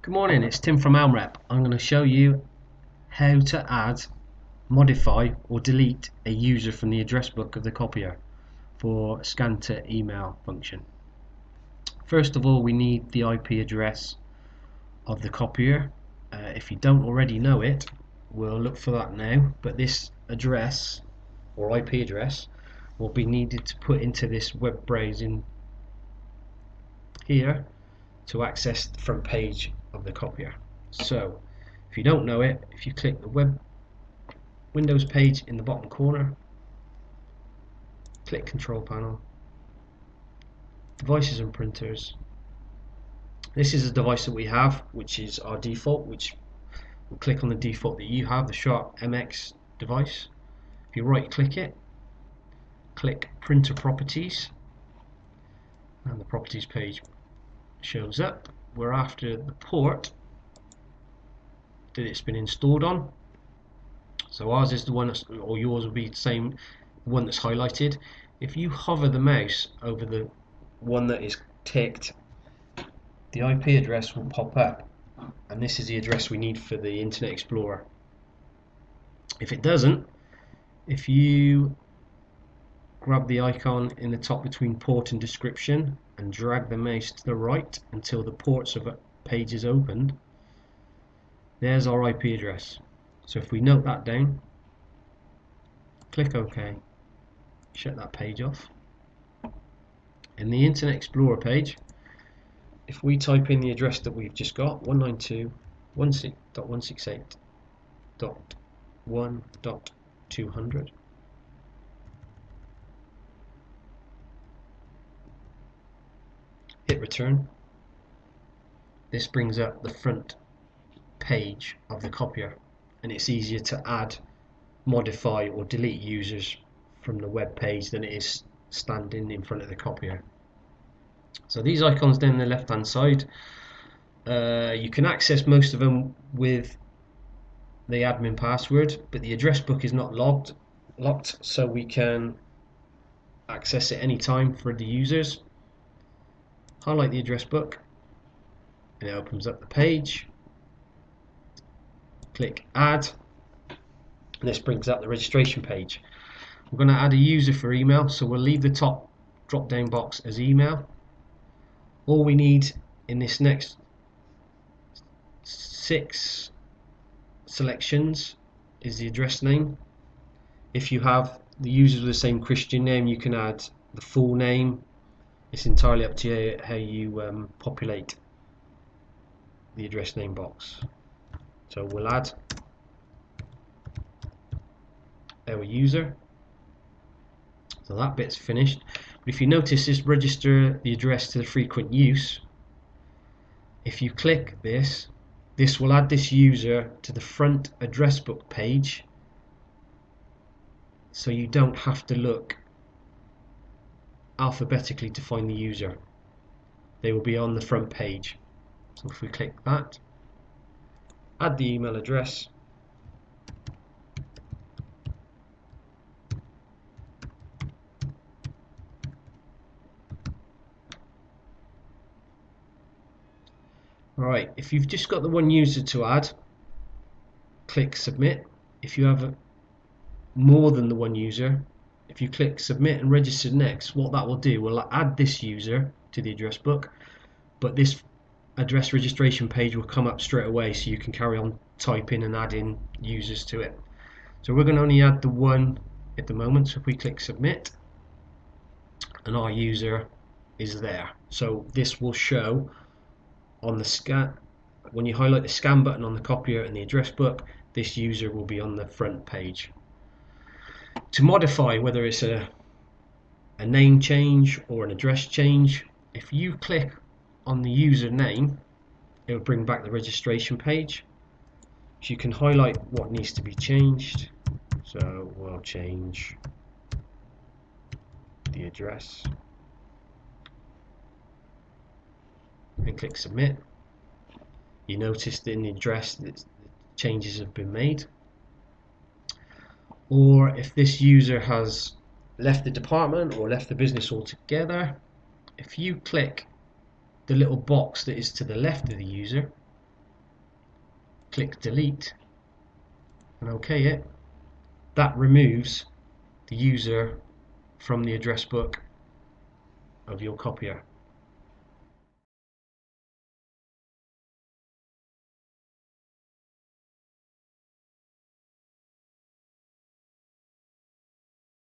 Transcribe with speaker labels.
Speaker 1: Good morning, it's Tim from Elmrep. I'm going to show you how to add, modify or delete a user from the address book of the copier for scan to email function. First of all, we need the IP address of the copier. If you don't already know it, we'll look for that now, but this address or IP address will be needed to put into this web browsing here to access the front page of the copier. So if you don't know it, if you click the Windows page in the bottom corner, click Control Panel, Devices and Printers. This is a device that we have, which is our default, which we'll click on the default that you have, the Sharp MX device. If you right click it, click Printer Properties, and the Properties page shows up. We're after the port that it's been installed on. So ours is the one that's, or yours will be the same one that's highlighted. If you hover the mouse over the one that is ticked, the IP address will pop up, and this is the address we need for the Internet Explorer. If it doesn't, if you grab the icon in the top between port and description and drag the mouse to the right until the ports of a page is opened, there's our IP address. So if we note that down, click OK, shut that page off. In the Internet Explorer page, if we type in the address that we've just got, 192.168.1.200, hit return, this brings up the front page of the copier, and it's easier to add, modify or delete users from the web page than it is standing in front of the copier. So these icons down the left hand side, you can access most of them with the admin password, but the address book is not locked, so we can access it anytime for the users. Highlight the address book and it opens up the page. Click add, and this brings up the registration page. We're going to add a user for email, so we'll leave the top drop down box as email. All we need in this next 6 selections is the address name. If you have the users with the same Christian name, you can add the full name. It's entirely up to you how you populate the address name box. So we'll add our user. So that bit's finished. But if you notice this register the address to the frequent use, if you click this, this will add this user to the front address book page, so you don't have to look alphabetically to find the user. They will be on the front page. So if we click that, add the email address, right, if you've just got the one user to add, click submit. If you have more than the one user, if you click submit and register next, what that will do will add this user to the address book, but this address registration page will come up straight away, so you can carry on typing and adding users to it. So we're going to only add the one at the moment, so if we click submit, and our user is there. So this will show on the scan, when you highlight the scan button on the copier and the address book, this user will be on the front page. To modify, whether it's a name change or an address change, if you click on the user name, it will bring back the registration page. So you can highlight what needs to be changed. So we'll change the address and click submit. You notice that in the address that changes have been made. Or if this user has left the department or left the business altogether, if you click the little box that is to the left of the user, click delete and OK it, that removes the user from the address book of your copier.